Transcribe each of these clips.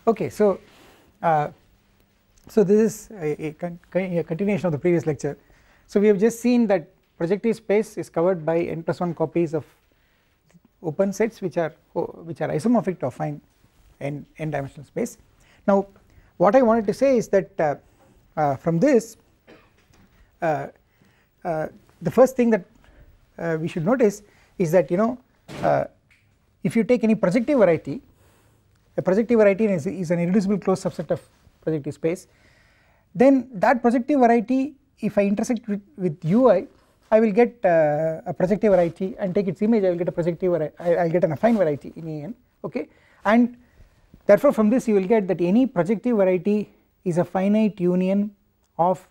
Okay, so this is a continuation of the previous lecture. So we have just seen that projective space is covered by n+1 copies of open sets which are isomorphic to affine n dimensional space. Now what I wanted to say is that from this the first thing that we should notice is that if you take any projective variety, a projective variety is an irreducible closed subset of projective space, then that projective variety, if I intersect with ui, I will get a projective variety, and take its image I will get a projective variety, I will get an affine variety in an, okay, and therefore from this you will get that any projective variety is a finite union of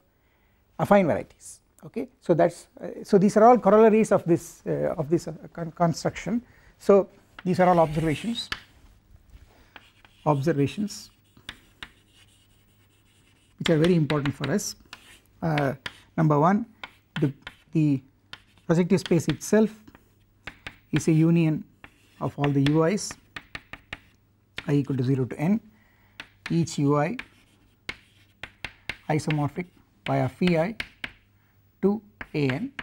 affine varieties, okay. So that's so these are all corollaries of this construction. So these are all observations which are very important for us. Number one, the projective space itself is a union of all the ui's I equal to 0 to n, each ui isomorphic via phi I to an.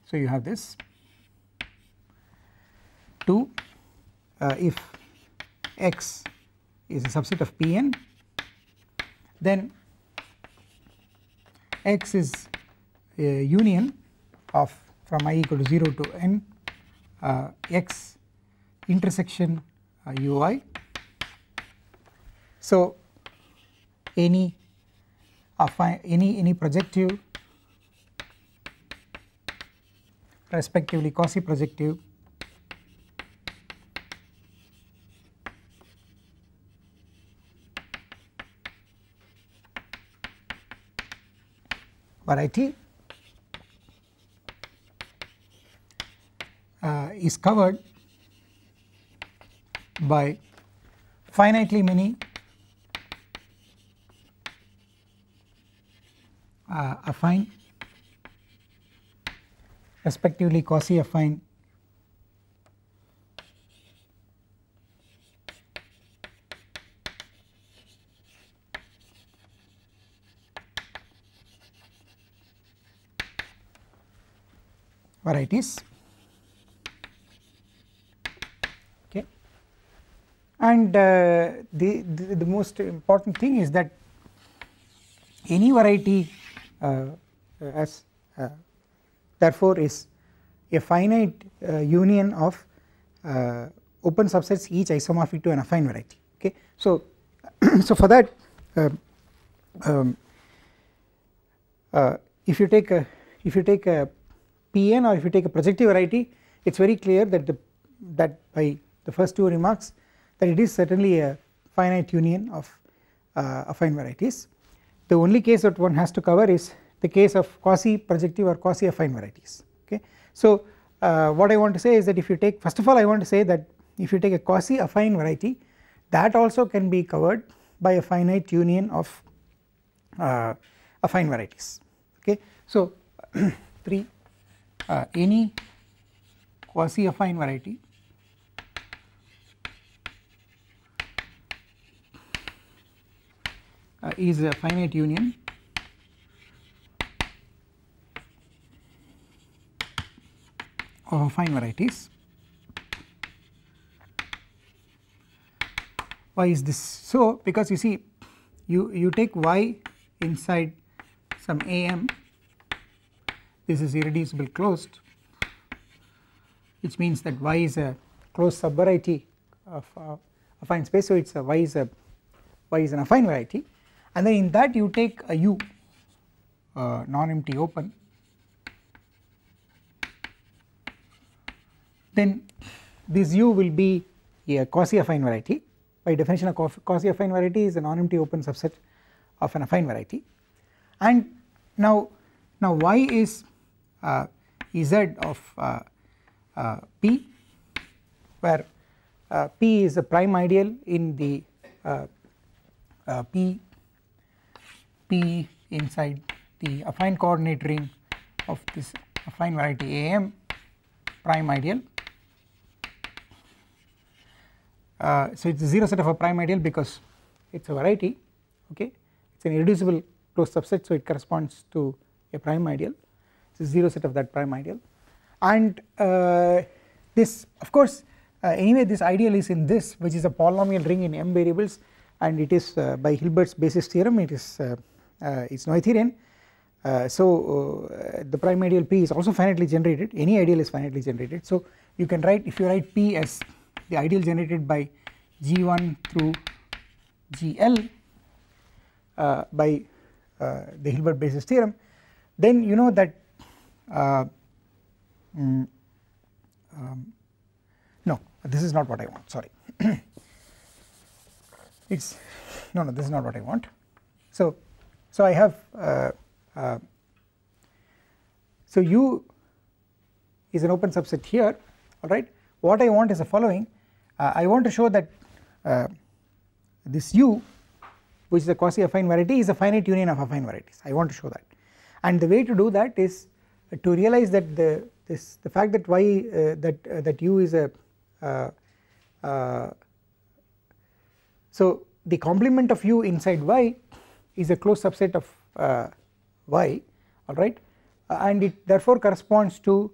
So you have this. 2, if x is a subset of Pn, then x is a union of from I equal to 0 to n x intersection ui. So any projective, respectively quasi projective, variety is covered by finitely many affine, respectively quasi affine varieties, okay. And the most important thing is that any variety as therefore is a finite union of open subsets each isomorphic to an affine variety. Okay, so so for that if you take a Pn, or if you take a projective variety, it is very clear that by the first two remarks that it is certainly a finite union of affine varieties. The only case that one has to cover is the case of quasi projective or quasi affine varieties. Okay, so what I want to say is that if you take, first of all I want to say that if you take a quasi affine variety, that also can be covered by a finite union of affine varieties. Okay, so 3 any quasi affine variety is a finite union of affine varieties. Why is this so? Because you see, you take y inside some am, this is irreducible closed, which means that y is a closed subvariety of affine space. So it's a y is an affine variety, and then in that you take a u non-empty open, then this u will be a quasi affine variety. By definition, a quasi affine variety is a non-empty open subset of an affine variety. And now y is z of p, where p is a prime ideal in the p inside the affine coordinate ring of this affine variety am prime ideal. So it is a 0 set of a prime ideal because it is a variety. Okay, it is an irreducible closed subset, so it corresponds to a prime ideal. It is a 0 set of that prime ideal, and this of course anyway this ideal is in this, which is a polynomial ring in m variables, and it is by Hilbert's basis theorem, it is Noetherian. So the prime ideal p is also finitely generated, any ideal is finitely generated. So you can write, if you write p as the ideal generated by G1 through GL by the Hilbert basis theorem, then you know that no, this is not what I want, sorry. It's no, this is not what I want. So I have so U is an open subset here, alright. What I want is the following. I want to show that this U, which is a quasi affine variety, is a finite union of affine varieties. I want to show that, and the way to do that is to realize that the fact that y that U is a so the complement of U inside y is a closed subset of y, alright, and it therefore corresponds to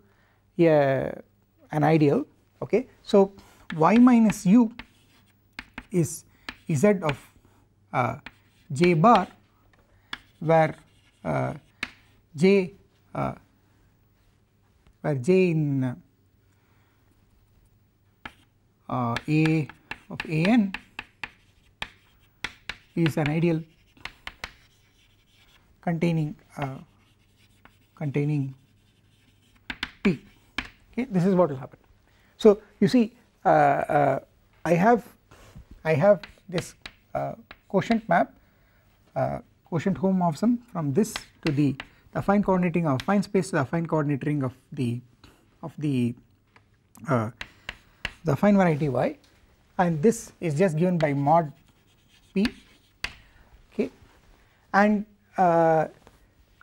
an ideal. Okay, so y minus u is z of j bar, where j in a of an is an ideal containing p. Okay, this is what will happen. So you see, I have this quotient map, quotient homomorphism from this to the affine coordinate ring of affine space to the affine coordinate ring of the affine variety y, and this is just given by mod p. Okay, and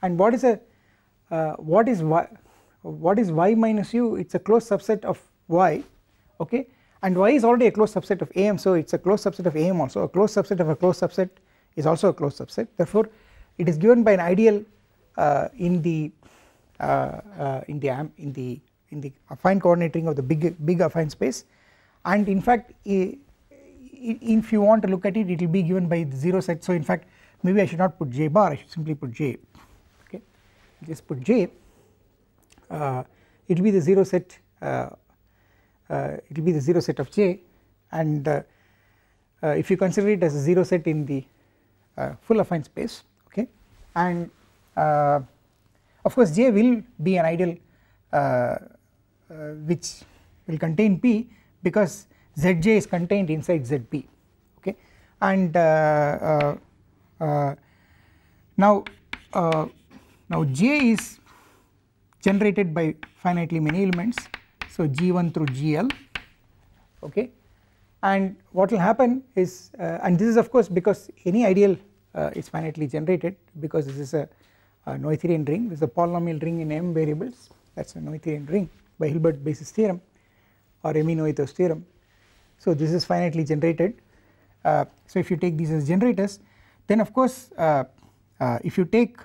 what is y minus u? It's a closed subset of y. Okay, and y is already a closed subset of am, so it's a closed subset of am also. A closed subset of a closed subset is also a closed subset. Therefore, it is given by an ideal in the affine coordinate ring of the big affine space, and in fact if you want to look at it, it will be given by the 0 set. So in fact maybe I should not put j bar, I should simply put j. Okay, just put j. it will be the 0 set it will be the 0 set of J, and if you consider it as a 0 set in the full affine space, okay, and of course J will be an ideal which will contain P because Zj is contained inside Zp, okay, and now J is generated by finitely many elements, so G1 through GL, okay, and what will happen is and this is of course because any ideal is finitely generated, because this is a Noetherian ring, this is a polynomial ring in m variables, that is a Noetherian ring by Hilbert basis theorem or Emmy-Noether's theorem. So this is finitely generated, so if you take these as generators, then of course if you take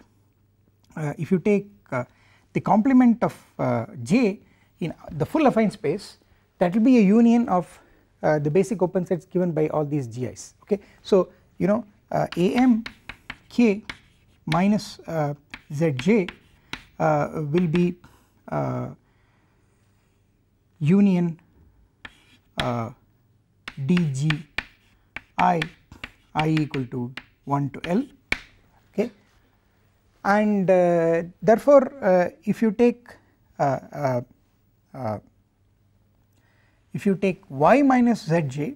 the complement of J in the full affine space, that will be a union of the basic open sets given by all these GIs, okay. So you know AM K minus Zj will be union DG I equal to 1 to L, okay, and therefore if you take y minus Zj,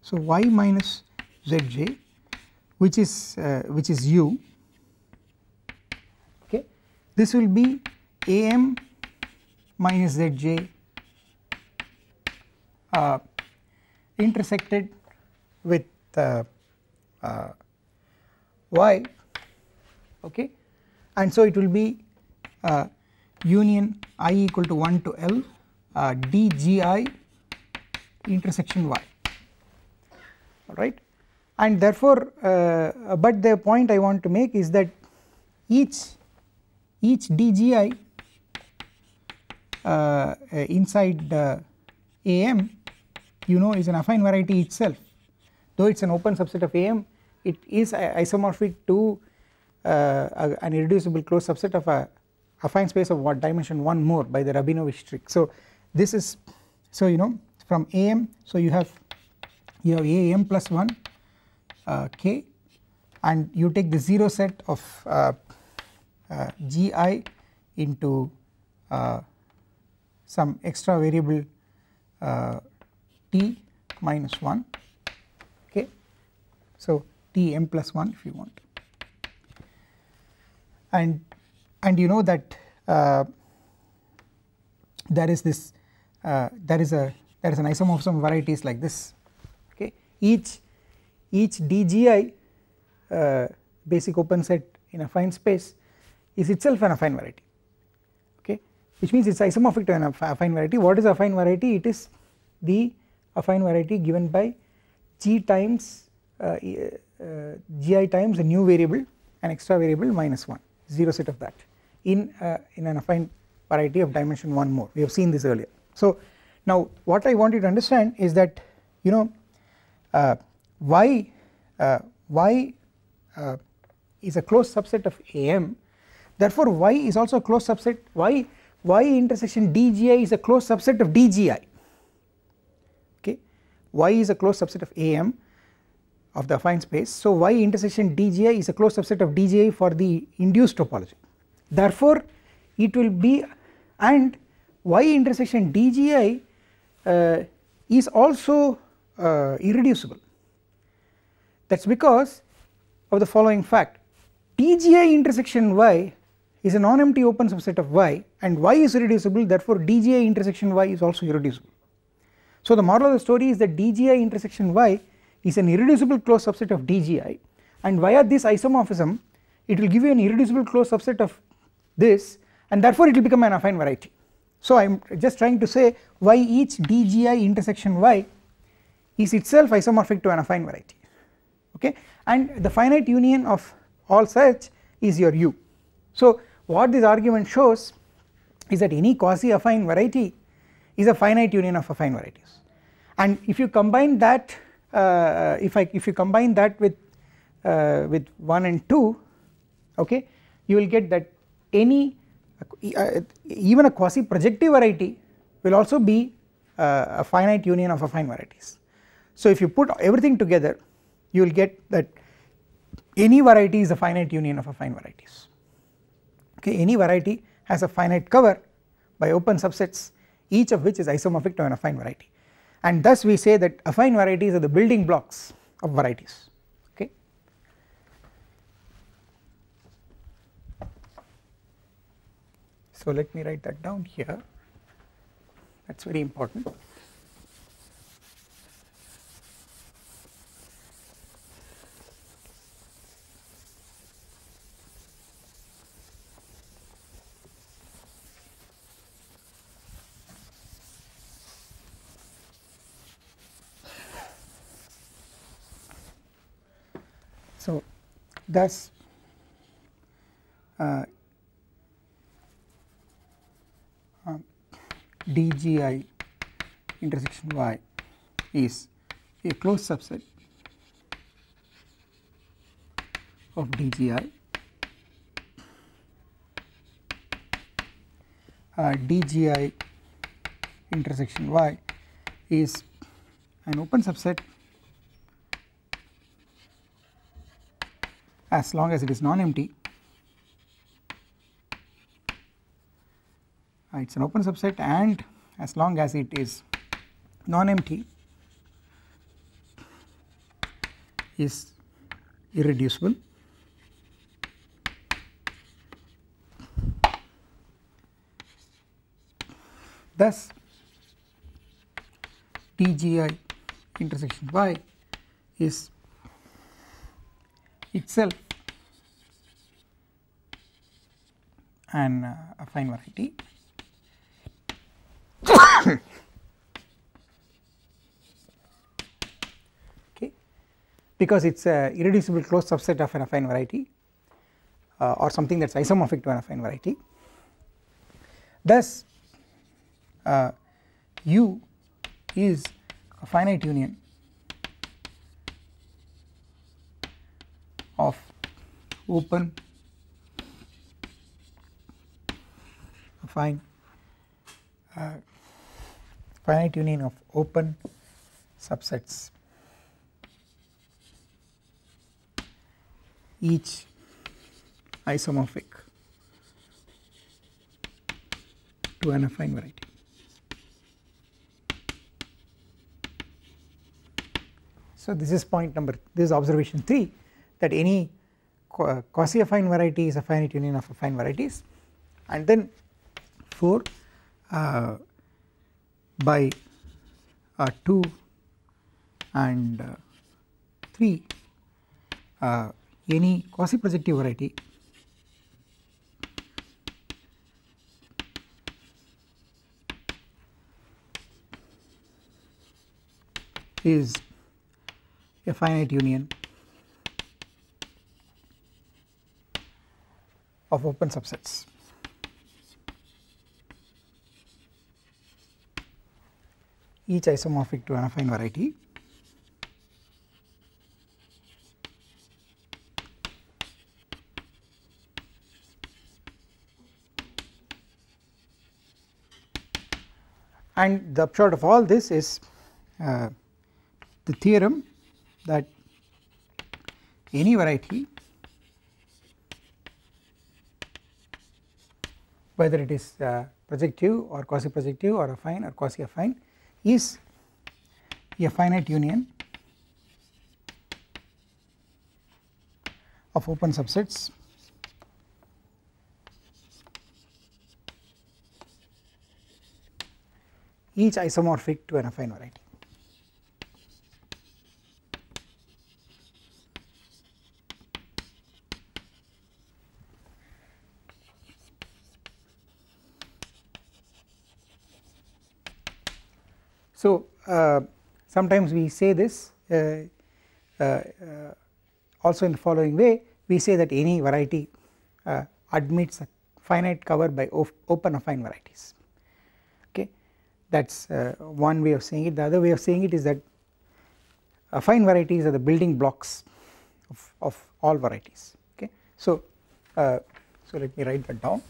so y minus Zj which is u, okay, this will be Am minus Zj intersected with y, okay, and so it will be union I equal to 1 to L dgi intersection y, alright, and therefore but the point I want to make is that each dgi inside AM you know is an affine variety itself, though it is an open subset of AM, it is isomorphic to an irreducible closed subset of a affine space of what dimension 1 more by the Rabinowitch trick. So this is, so you know from AM, so you have AM plus 1 K, and you take the 0 set of Gi into some extra variable T minus 1, okay, so T m plus 1 if you want, and you know that there is this there is an isomorphism varieties like this, okay, each DGI basic open set in a affine space is itself an affine variety, okay, which means it is isomorphic to an affine variety. What is affine variety? It is the affine variety given by G times Gi times a new variable, an extra variable minus 1, 0 set of that in an affine variety of dimension 1 more. We have seen this earlier. So now what I want you to understand is that you know y is a closed subset of AM, therefore y is also a closed subset, y intersection DGI is a closed subset of DGI, okay, y is a closed subset of AM of the affine space, so y intersection DGI is a closed subset of DGI for the induced topology, therefore it will be, and y intersection DGI is also irreducible. That is because of the following fact: DGI intersection y is a non-empty open subset of y, and y is irreducible, therefore DGI intersection y is also irreducible. So the moral of the story is that DGI intersection y is an irreducible closed subset of DGI, and via this isomorphism it will give you an irreducible closed subset of this, and therefore it will become an affine variety. So I am just trying to say why each DGI intersection y is itself isomorphic to an affine variety, okay, and the finite union of all such is your U. So what this argument shows is that any quasi affine variety is a finite union of affine varieties, and if you combine that if you combine that with 1 and 2, okay, you will get that any even a quasi projective variety will also be a finite union of affine varieties. So if you put everything together you will get that any variety is a finite union of affine varieties. Okay, any variety has a finite cover by open subsets, each of which is isomorphic to an affine variety, and thus we say that affine varieties are the building blocks of varieties. Okay. So let me write that down here, that is very important. So thus dgi intersection y is a closed subset of dgi, dgi intersection y is an open subset as long as it is non-empty. It is an open subset, and as long as it is non-empty is irreducible. Thus dgi intersection y is itself an affine variety. Okay, because it is a irreducible closed subset of an affine variety or something that is isomorphic to an affine variety. Thus U is a finite union of open affine finite union of open subsets, each isomorphic to an affine variety. So this is point number, this is observation 3, that any quasi affine variety is a finite union of affine varieties, and then 4 by 2 and 3 any quasi projective variety is a finite union of open subsets. Each isomorphic to an affine variety, and the upshot of all this is the theorem that any variety, whether it is projective or quasi projective or affine or quasi affine, is a finite union of open subsets each isomorphic to an affine variety. So sometimes we say this also in the following way, we say that any variety admits a finite cover by open affine varieties. Okay, that is one way of saying it. The other way of saying it is that affine varieties are the building blocks of all varieties. Okay, so let me write that down.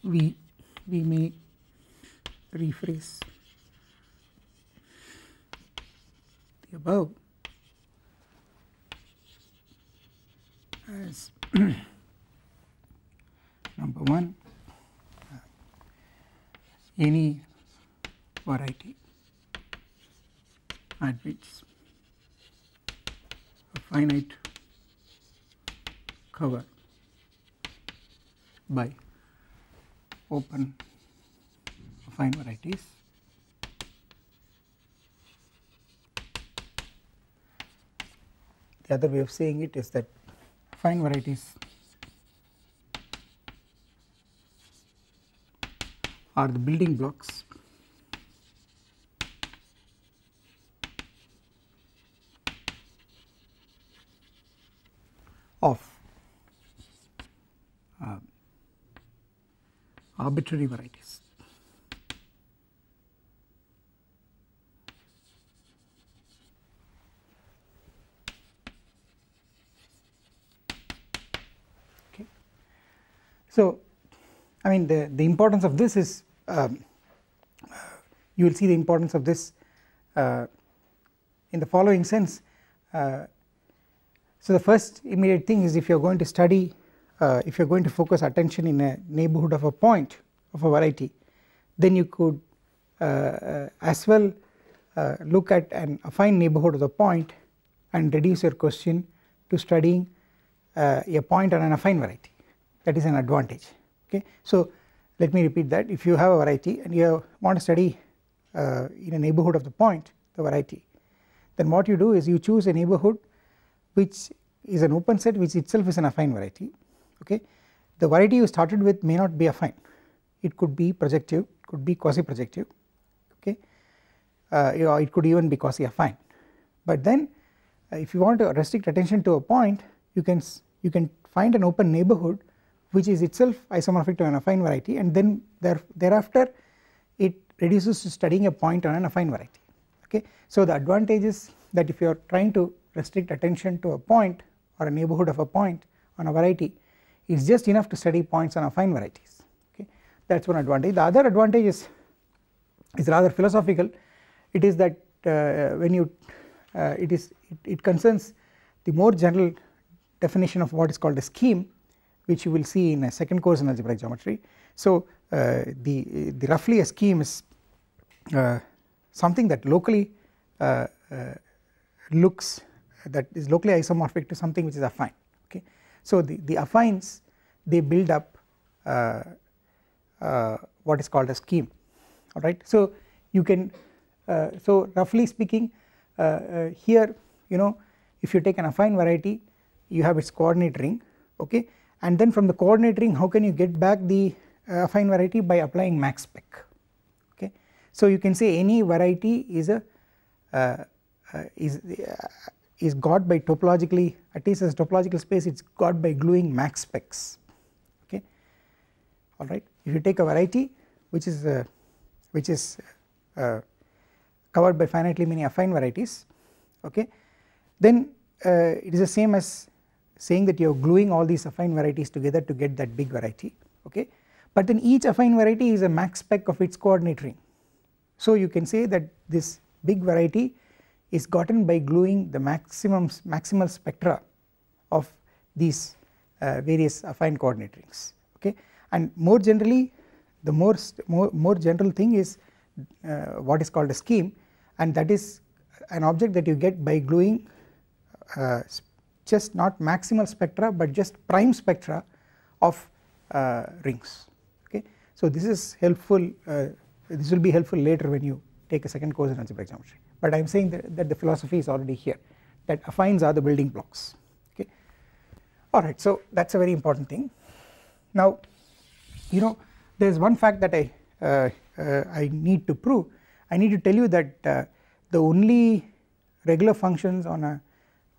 we may rephrase the above as number 1, any variety at which a finite cover by open affine varieties the other way of saying it is that affine varieties are the building blocks of arbitrary varieties. Okay. So, I mean the importance of this is you will see the importance of this in the following sense. So the first immediate thing is, if you are going to study, if you are going to focus attention in a neighborhood of a point of a variety, then you could as well look at an affine neighborhood of the point and reduce your question to studying a point on an affine variety. That is an advantage. Okay. So let me repeat that: if you have a variety and you want to study in a neighborhood of the point, the variety, then what you do is you choose a neighborhood which is an open set which itself is an affine variety. Okay. The variety you started with may not be affine, it could be projective, could be quasi projective, okay, it could even be quasi affine. But then if you want to restrict attention to a point, you can find an open neighborhood which is itself isomorphic to an affine variety, and then thereafter it reduces to studying a point on an affine variety. Okay. So the advantage is that if you are trying to restrict attention to a point or a neighborhood of a point on a variety, it is just enough to study points on affine varieties. Okay. That is one advantage. The other advantage is rather philosophical. It is that when you it concerns the more general definition of what is called a scheme, which you will see in a second course in algebraic geometry. So the roughly a scheme is something that locally looks, that is locally isomorphic to something which is affine. Okay. So the affines, they build up what is called a scheme. Alright. So you can so roughly speaking, here, you know, if you take an affine variety, you have its coordinate ring, okay, and then from the coordinate ring how can you get back the affine variety? By applying max spec. Okay. So you can say any variety is a is got by topologically, at least as a topological space, it is got by gluing max specs. Okay. Alright. If you take a variety which is covered by finitely many affine varieties, okay, then it is the same as saying that you are gluing all these affine varieties together to get that big variety. Okay. But then each affine variety is a max spec of its coordinate ring. So you can say that this big variety is gotten by gluing the maximal spectra of these various affine coordinate rings. Okay. And more generally, the more general thing is what is called a scheme, and that is an object that you get by gluing just not maximal spectra but just prime spectra of rings. Okay. So this is helpful, this will be helpful later when you take a second course in algebraic geometry, but I am saying that the philosophy is already here, that affines are the building blocks. Okay. Alright. So that is a very important thing. Now, you know, there is one fact that I need to prove. I need to tell you that the only regular functions on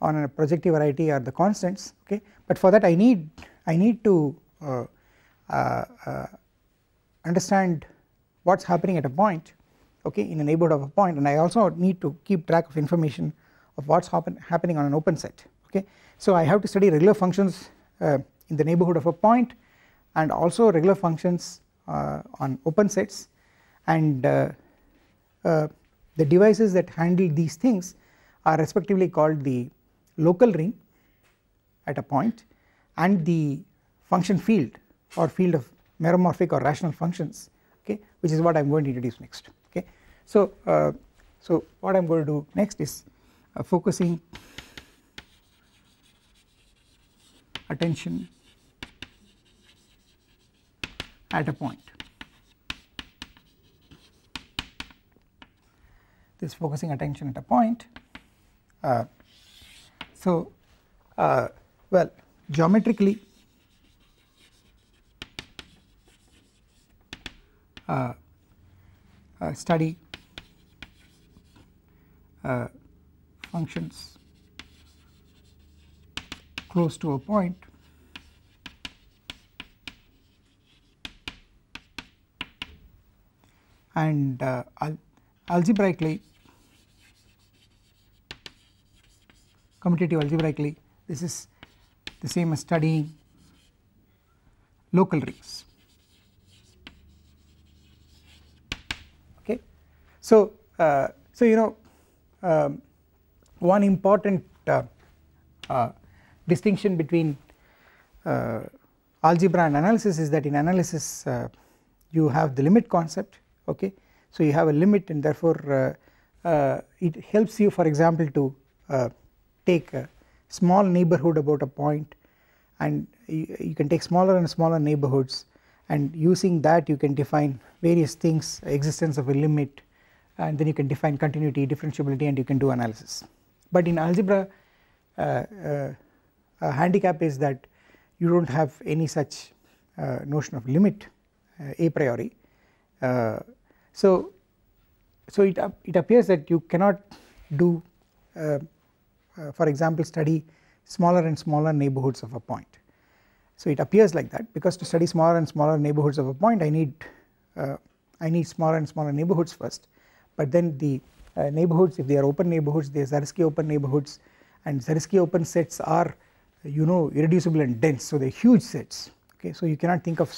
a projective variety are the constants. Okay. But for that I need to understand what is happening at a point, okay, in a neighborhood of a point, and I also need to keep track of information of what is happening on an open set. Okay. So I have to study regular functions in the neighborhood of a point, and also regular functions on open sets, and the devices that handle these things are respectively called the local ring at a point and the function field or field of meromorphic or rational functions, okay, which is what I am going to introduce next. Okay. So, so what I am going to do next is focusing attention at a point. This focusing attention at a point. Well, geometrically study functions close to a point and algebraically, commutative algebraically, this is the same as studying local rings. Okay. So, so you know, one important distinction between algebra and analysis is that in analysis you have the limit concept. Okay. So you have a limit, and therefore it helps you, for example, to take a small neighborhood about a point, and you can take smaller and smaller neighborhoods, and using that you can define various things, existence of a limit, and then you can define continuity, differentiability, and you can do analysis. But in algebra a handicap is that you do not have any such notion of limit a priori. So it appears that you cannot do for example study smaller and smaller neighborhoods of a point. So it appears like that, because to study smaller and smaller neighborhoods of a point I need smaller and smaller neighborhoods first, but then the neighborhoods, if they are open neighborhoods, they are Zariski open neighborhoods, and Zariski open sets are, you know, irreducible and dense, so they are huge sets. Okay. So you cannot think of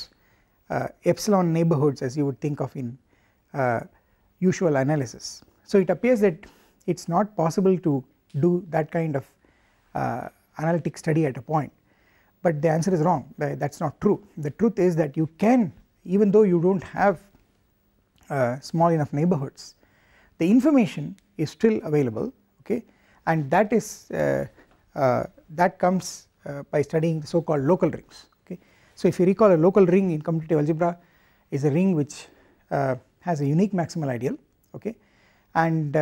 epsilon neighborhoods as you would think of in usual analysis. So it appears that it is not possible to do that kind of analytic study at a point, but the answer is wrong, that is not true. The truth is that you can, even though you do not have small enough neighborhoods, the information is still available, okay, and that is that comes by studying the so called local rings. Okay. So if you recall, a local ring in commutative algebra is a ring which has a unique maximal ideal, okay, and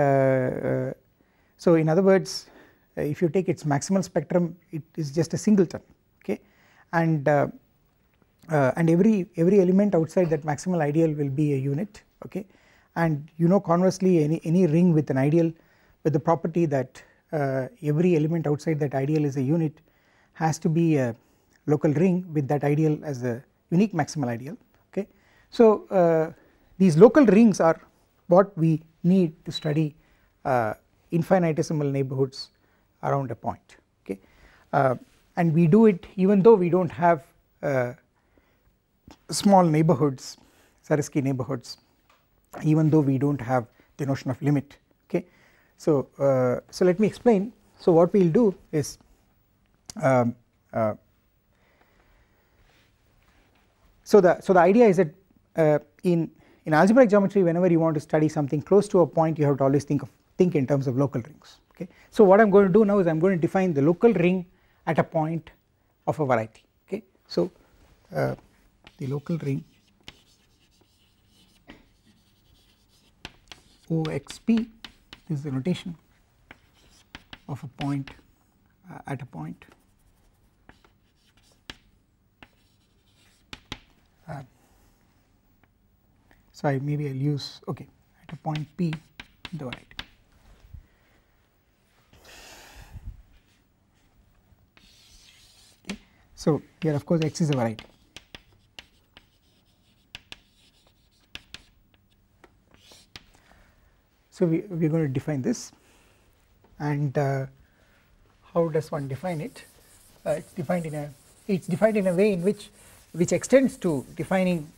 so in other words, if you take its maximal spectrum, it is just a singleton, okay, and every element outside that maximal ideal will be a unit, okay, and you know conversely any ring with an ideal with the property that every element outside that ideal is a unit has to be a local ring with that ideal as a unique maximal ideal. Okay. So these local rings are what we need to study infinitesimal neighborhoods around a point. Okay. And we do it even though we do not have small neighborhoods, Zariski neighborhoods, even though we do not have the notion of limit. Okay. So so let me explain. So what we will do is so the idea is that in algebraic geometry, whenever you want to study something close to a point, you have to always think in terms of local rings. Okay. So what I am going to do now is I am going to define the local ring at a point of a variety. Okay. So the local ring OXP is the notation of a point at a point so maybe I will use, okay, at a point P in the variety. Okay. So here of course X is a variety. So we are going to define this, and how does one define it? It's defined in a way in which which extends to defining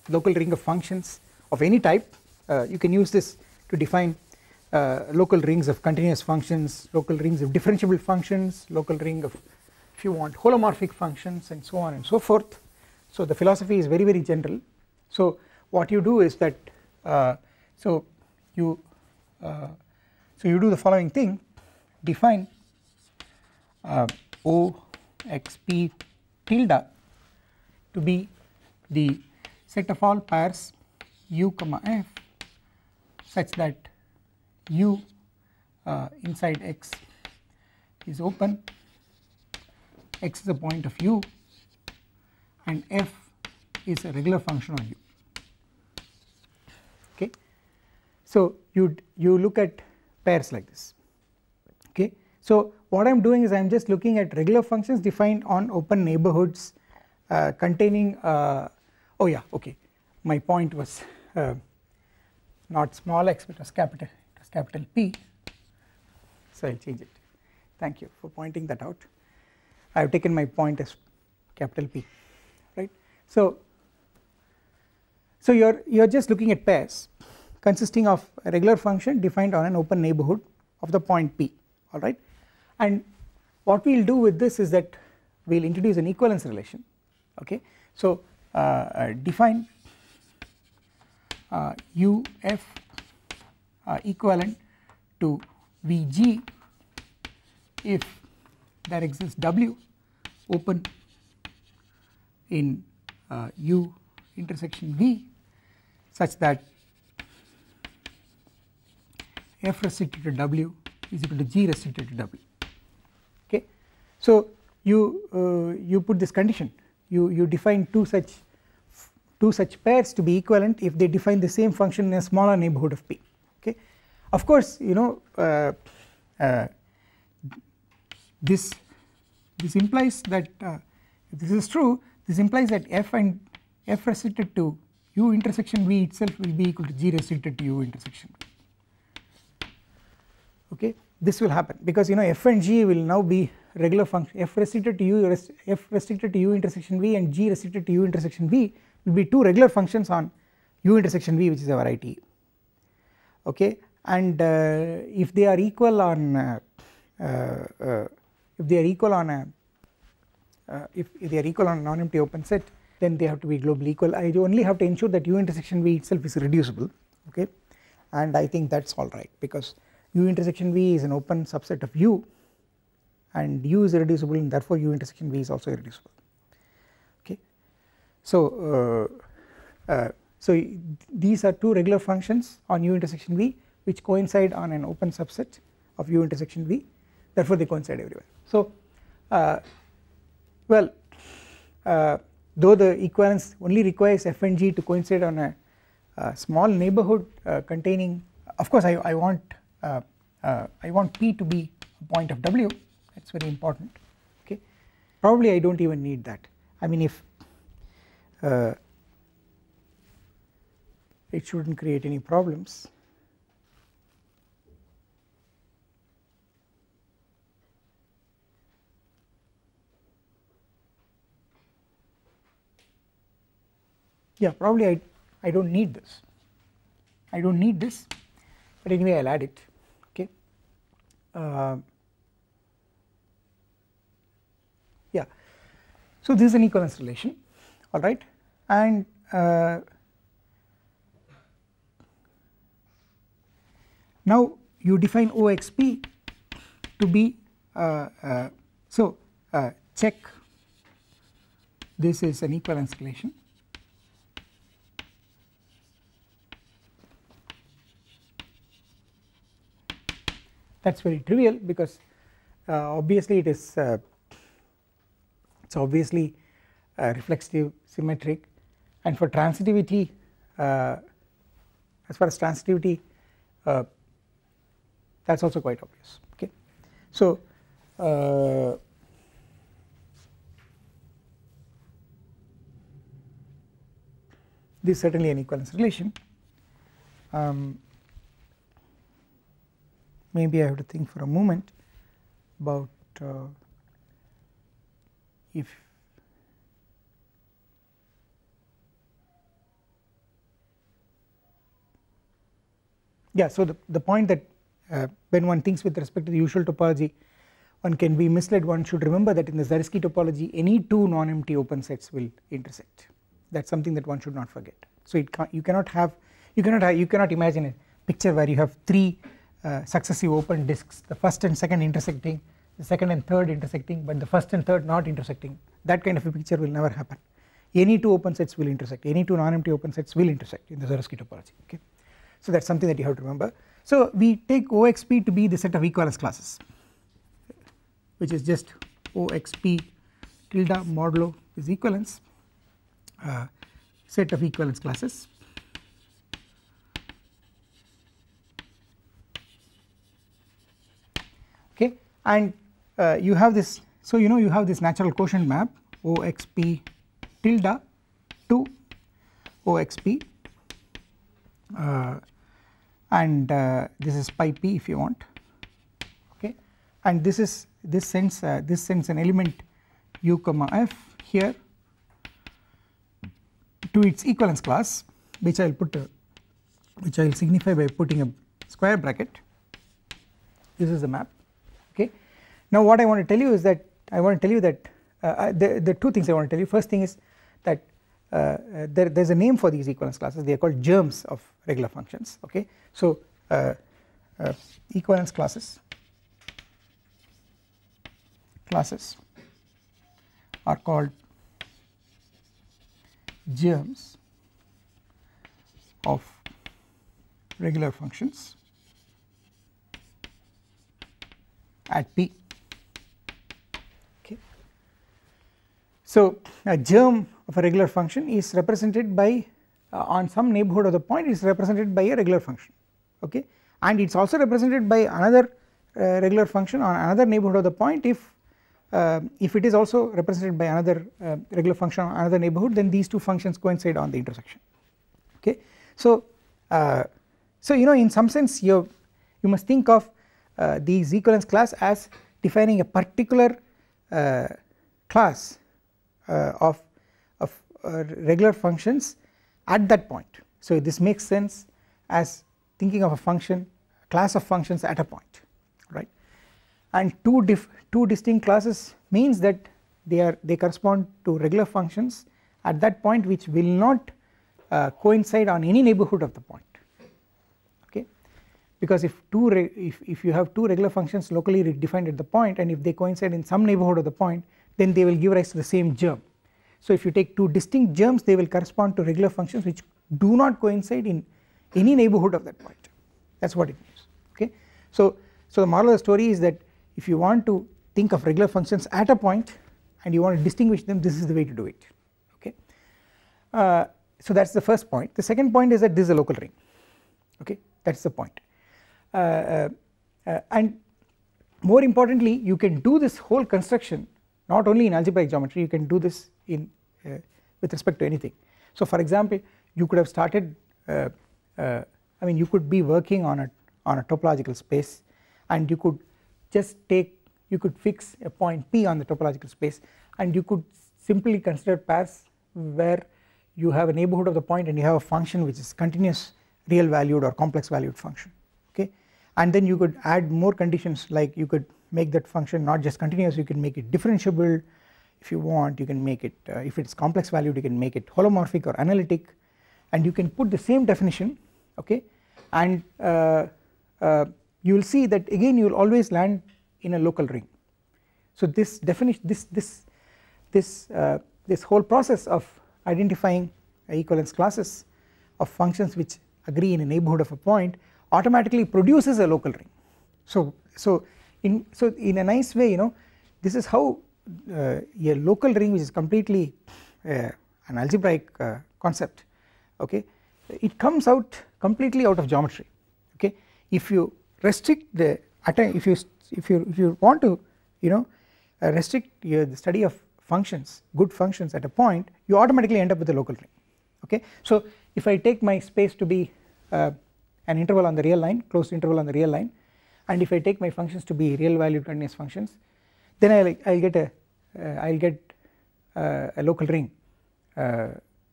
local ring of functions of any type. You can use this to define local rings of continuous functions, local rings of differentiable functions, local ring of, if you want, holomorphic functions, and so on and so forth. So the philosophy is very, very general. So what you do is that you do the following thing: define OXP tilde to be the set of all pairs u comma f such that u inside X is open, X is a point of u, and f is a regular function on u. Okay, so you look at pairs like this. Okay, so what I am doing is I am just looking at regular functions defined on open neighborhoods containing oh yeah, okay, my point was not small x but it was capital P, so I will change it. Thank you for pointing that out. I have taken my point as capital P, right. So you are just looking at pairs consisting of a regular function defined on an open neighborhood of the point P, alright, and what we will do with this is that we will introduce an equivalence relation. Okay, so define UF equivalent to Vg if there exists W open in U intersection V such that F restricted to W is equal to G restricted to W. Okay, so you put this condition, you define two such pairs to be equivalent if they define the same function in a smaller neighborhood of P. Okay, of course, you know this implies that if this is true, this implies that F restricted to U intersection V itself will be equal to G restricted to U intersection V. Okay, this will happen because you know F and G will now be regular function. F restricted to U intersection V and G restricted to U intersection V will be two regular functions on U intersection V, which is a variety. Okay, and if they are equal on if they are equal on a non-empty open set, then they have to be globally equal. I only have to ensure that U intersection V itself is reducible. Okay, and I think that's all right because U intersection V is an open subset of U and U is irreducible and therefore U intersection V is also irreducible. Okay, so these are two regular functions on U intersection V which coincide on an open subset of U intersection V, therefore they coincide everywhere. So well, though the equivalence only requires F and G to coincide on a small neighborhood containing, of course I want P to be a point of W, that is very important. Okay, probably I do not even need that. I mean, if it should not create any problems. Yeah, probably I do not need this. I do not need this, but anyway I will add it. Okay. Yeah, so this is an equivalence relation, all right, and now you define OXP to be check this is an equivalence relation. That is very trivial because obviously it is it's obviously reflexive, symmetric, and for transitivity, as far as transitivity, that is also quite obvious. Okay, so this is certainly an equivalence relation. Maybe I have to think for a moment about if Yeah, so the point that when one thinks with respect to the usual topology one can be misled. One should remember that in the Zariski topology any two non-empty open sets will intersect. That is something that one should not forget. So you cannot imagine a picture where you have three successive open disks, the first and second intersecting, the second and third intersecting, but the first and third not intersecting. That kind of a picture will never happen. Any two open sets will intersect, any two non-empty open sets will intersect in the Zariski topology. Okay, so that is something that you have to remember. So we take OXP to be the set of equivalence classes, which is just OXP tilde modulo is equivalence, set of equivalence classes. Okay, and you have this, so you have this natural quotient map OXP tilde to OXP and this is pi p if you want. Okay, and this sends an element u comma f here to its equivalence class, which I will signify by putting a square bracket. This is the map. Okay, now what I want to tell you is that the two things I want to tell you. First thing is that there is a name for these equivalence classes. They are called germs of regular functions. Okay, so equivalence classes are called germs of regular functions at P. Okay, so a germ of a regular function is represented by on some neighborhood of the point is represented by a regular function. Okay, and it is also represented by another regular function on another neighborhood of the point if it is also represented by another regular function on another neighborhood, then these two functions coincide on the intersection. Okay, so in some sense you must think of these equivalence class as defining a particular class of regular functions at that point. So this makes sense as thinking of a class of functions at a point, right? And two distinct classes means that they correspond to regular functions at that point which will not coincide on any neighborhood of the point. Okay, because if you have two regular functions locally defined at the point and if they coincide in some neighborhood of the point, then they will give rise to the same germ. So if you take two distinct germs, they will correspond to regular functions which do not coincide in any neighborhood of that point. That is what it means. Okay, so the moral of the story is that if you want to think of regular functions at a point and you want to distinguish them, this is the way to do it. Okay, so that is the first point. The second point is that this is a local ring. Okay, that is the point. And more importantly, you can do this whole construction not only in algebraic geometry, you can do this in with respect to anything. So for example, you could have started you could be working on a topological space and you could fix a point P on the topological space and you could simply consider pairs where you have a neighborhood of the point and you have a function which is continuous real valued or complex valued function. Okay, and then you could add more conditions, like you could make that function not just continuous, you can make it differentiable if you want, you can make it if it is complex valued you can make it holomorphic or analytic, and you can put the same definition. Okay, and you will see that again you will always land in a local ring. So this definition, this whole process of identifying equivalence classes of functions which agree in a neighborhood of a point automatically produces a local ring. So in a nice way, this is how a local ring, which is completely an algebraic concept, okay, it comes out completely out of geometry. Okay, if you restrict if you want to restrict the study of functions, good functions at a point, you automatically end up with a local ring. Okay, so if I take my space to be an interval on the real line, closed interval on the real line, and if I take my functions to be real valued continuous functions, then I'll get a local ring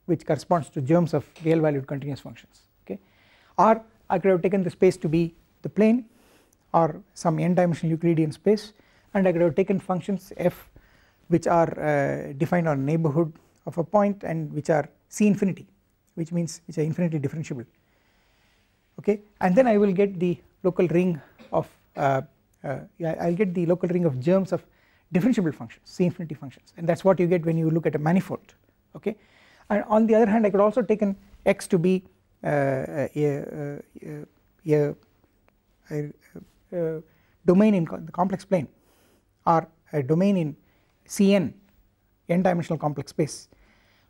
which corresponds to germs of real valued continuous functions. Okay, or I could have taken the space to be the plane or some n dimensional Euclidean space, and I could have taken functions f which are defined on neighbourhood of a point and which are C infinity, which means which are infinitely differentiable, okay, and then I will get the local ring of I will get the local ring of germs of differentiable functions, C infinity functions, and that is what you get when you look at a manifold, okay. And on the other hand I could also taken x to be a domain in the complex plane or a domain in Cn n dimensional complex space,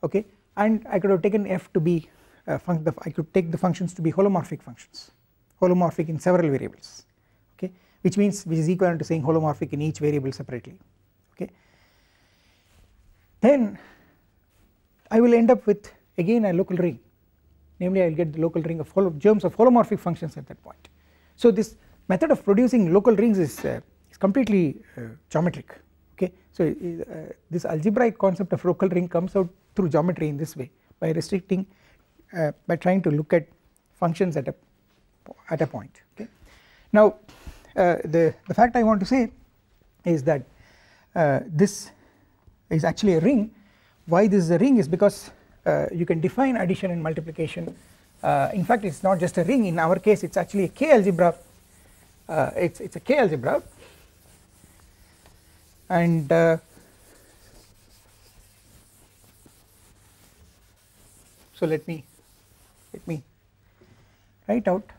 okay, and I could have taken f to be I could take the functions to be holomorphic functions, holomorphic in several variables, okay, which is equivalent to saying holomorphic in each variable separately, okay. Then I will end up with again a local ring, namely I will get the local ring of germs of holomorphic functions at that point. So this method of producing local rings is completely geometric, okay. So this algebraic concept of local ring comes out through geometry in this way by restricting by trying to look at functions at a point, okay. Now the fact I want to say is that this is actually a ring. Why this is a ring is because you can define addition and multiplication. In fact it is not just a ring, in our case it is actually a K algebra, it is a K algebra, and so let me write out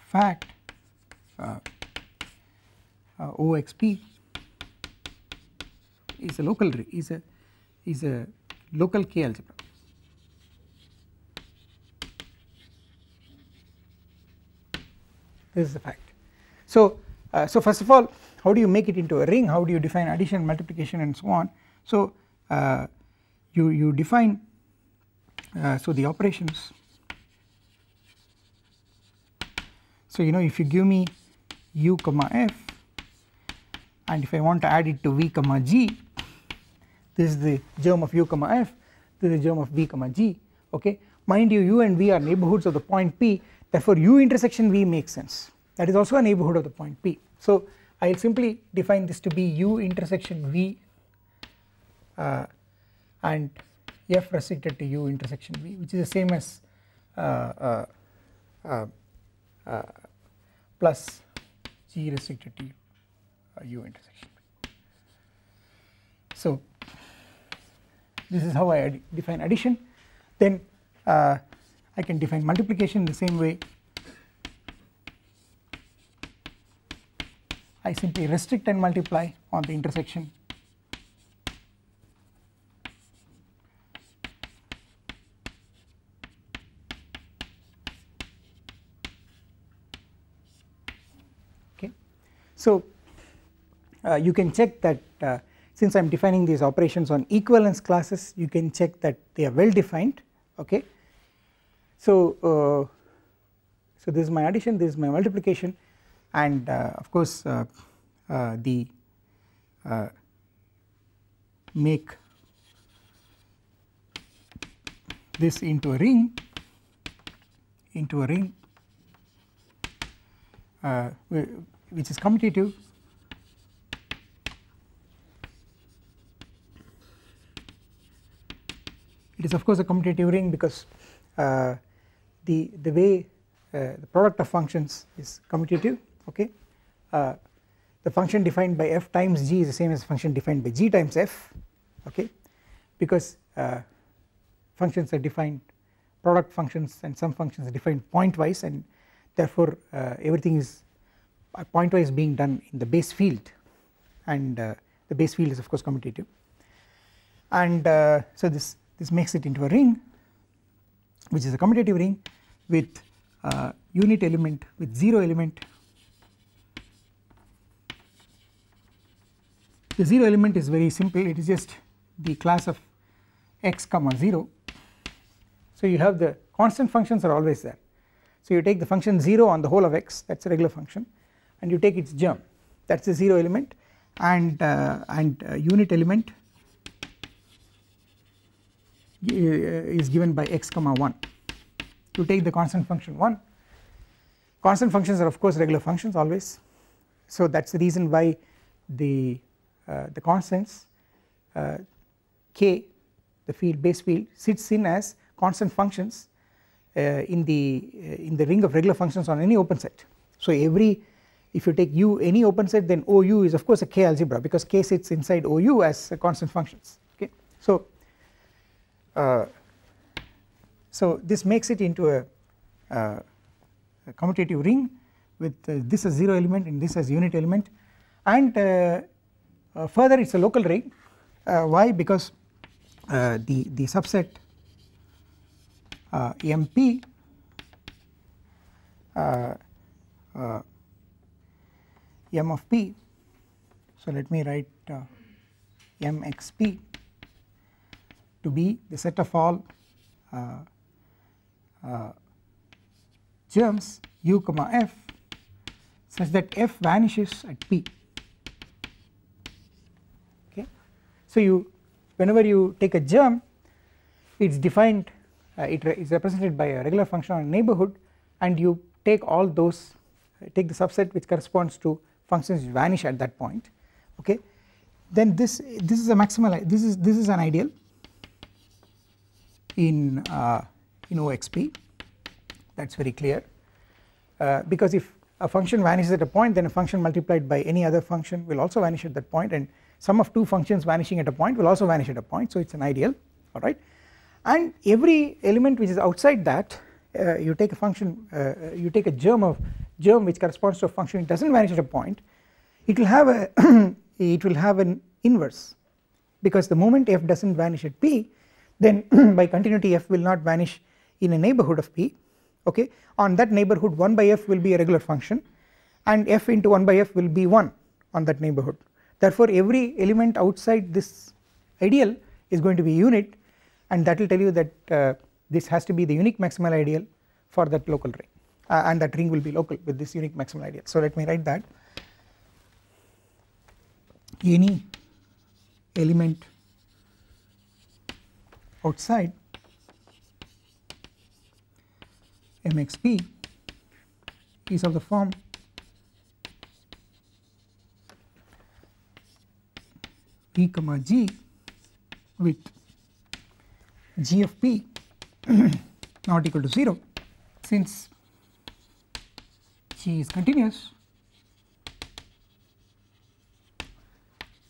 fact OXP is a local is a local K algebra. This is the fact. So so first of all, how do you make it into a ring? How do you define addition, multiplication, and so on? So you define so the operations. So you know, if you give me u comma f, and if I want to add it to v comma g, this is the germ of u comma f, this is the germ of v comma g, okay. Mind you, u and v are neighbourhoods of the point P, therefore u intersection v makes sense, that is also a neighbourhood of the point P. So I will simply define this to be u intersection v and f restricted to u intersection v, which is the same as plus g restricted to u intersection v. So this is how I define addition. Then I can define multiplication in the same way. I simply restrict and multiply on the intersection. Okay, so you can check that since I am defining these operations on equivalence classes, you can check that they are well defined, okay. So so this is my addition, this is my multiplication, and of course the make this into a ring which is commutative. It is of course a commutative ring because the way the product of functions is commutative, okay. The function defined by f times g is the same as the function defined by g times f, okay, because functions are defined, product functions and some functions are defined pointwise, and therefore everything is pointwise being done in the base field, and the base field is of course commutative, and so this makes it into a ring which is a commutative ring with unit element with 0 element. The 0 element is very simple, it is just the class of x comma 0. So you have the constant functions are always there, so you take the function 0 on the whole of x, that is a regular function, and you take its germ, that is the 0 element, and unit element is given by x comma 1, you take the constant function 1. Constant functions are of course regular functions always, so that is the reason why the constants k, the field base field, sits in as constant functions in the ring of regular functions on any open set. So if you take U any open set, then OU is of course a k algebra because k sits inside OU as constant functions. Okay, so this makes it into a commutative ring with this as 0 element and this as unit element, and further it's a local ring. Why? Because the subset MP M of P, so let me write MXP to be the set of all germs U comma F such that F vanishes at P. Okay, so whenever you take a germ, it is defined, it is represented by a regular function on a neighborhood, and you take all those, take the subset which corresponds to functions which vanish at that point. Okay, then this is a maximal, this is an ideal in OXP, that is very clear, because if a function vanishes at a point, then a function multiplied by any other function will also vanish at that point, and sum of two functions vanishing at a point will also vanish at a point, so it is an ideal, alright. And every element which is outside that, you take a function, you take a germ which corresponds to a function, it does not vanish at a point, it will have a it will have an inverse, because the moment f does not vanish at P, then by continuity f will not vanish in a neighborhood of P. Okay, on that neighborhood 1 by f will be a regular function, and f into 1 by f will be 1 on that neighborhood. Therefore every element outside this ideal is going to be unit, and that will tell you that this has to be the unique maximal ideal for that local ring, and that ring will be local with this unique maximal ideal. So let me write that any element outside MXP is of the form P comma G with G of P not equal to 0. Since G is continuous,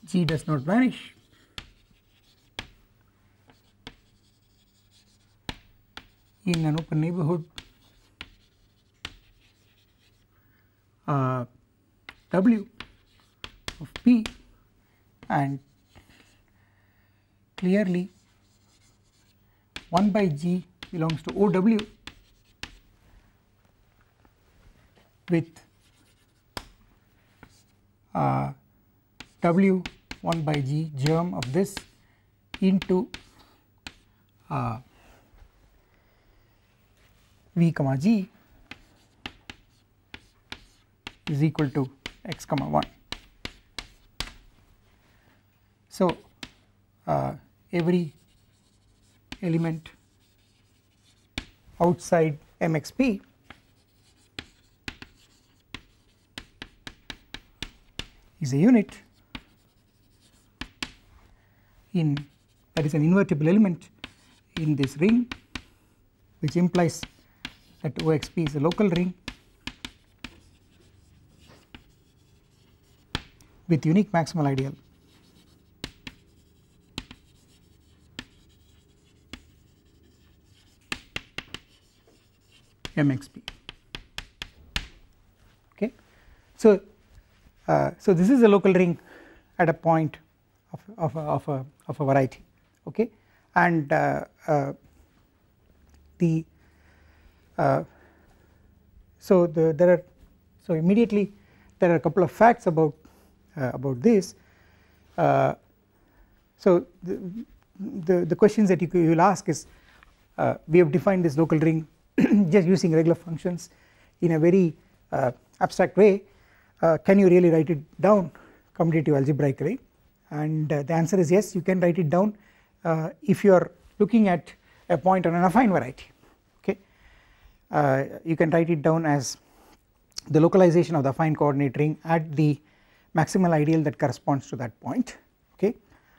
G does not vanish, in an open neighborhood W of P, and clearly 1 by G belongs to OW with W 1 by G germ of this into V comma G is equal to x comma 1. So every element outside MXP is a unit in, that is an invertible element in this ring, which implies that OXP is a local ring with unique maximal ideal MXP. Okay, so this is a local ring at a point of a variety. Okay, and so immediately there are a couple of facts about this. So the questions that you will ask is, we have defined this local ring just using regular functions in a very abstract way, can you really write it down commutative algebraically? And the answer is yes, you can write it down if you are looking at a point on an affine variety. Okay, you can write it down as the localization of the affine coordinate ring at the maximal ideal that corresponds to that point, okay.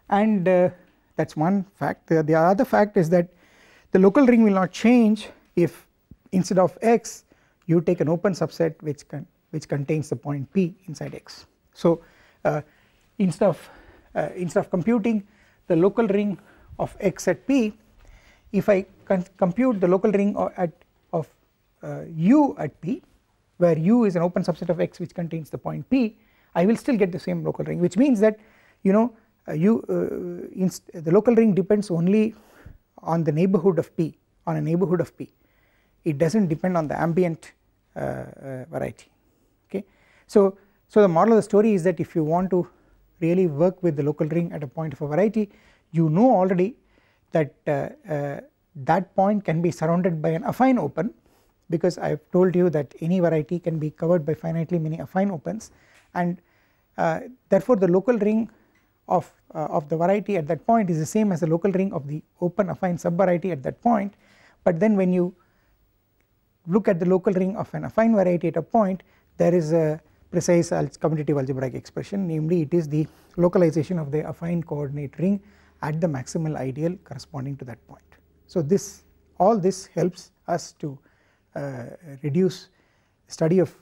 And that is one fact. The other fact is that the local ring will not change if instead of X you take an open subset which contains the point P inside X. So instead of computing the local ring of X at P, if I compute the local ring of U at P, where U is an open subset of X which contains the point P, I will still get the same local ring, which means that the local ring depends only on the neighbourhood of P, on a neighbourhood of P. It does not depend on the ambient variety, okay. So the moral of the story is that if you want to really work with the local ring at a point of a variety, you know already that that point can be surrounded by an affine open, because I have told you that any variety can be covered by finitely many affine opens, and therefore the local ring of the variety at that point is the same as the local ring of the open affine subvariety at that point. But then when you look at the local ring of an affine variety at a point, there is a precise commutative algebraic expression, namely it is the localization of the affine coordinate ring at the maximal ideal corresponding to that point. So all this helps us to reduce study of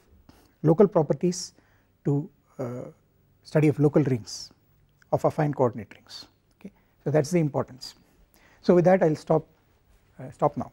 local properties to study of local rings of affine coordinate rings, okay. So that is the importance. So with that I will stop now.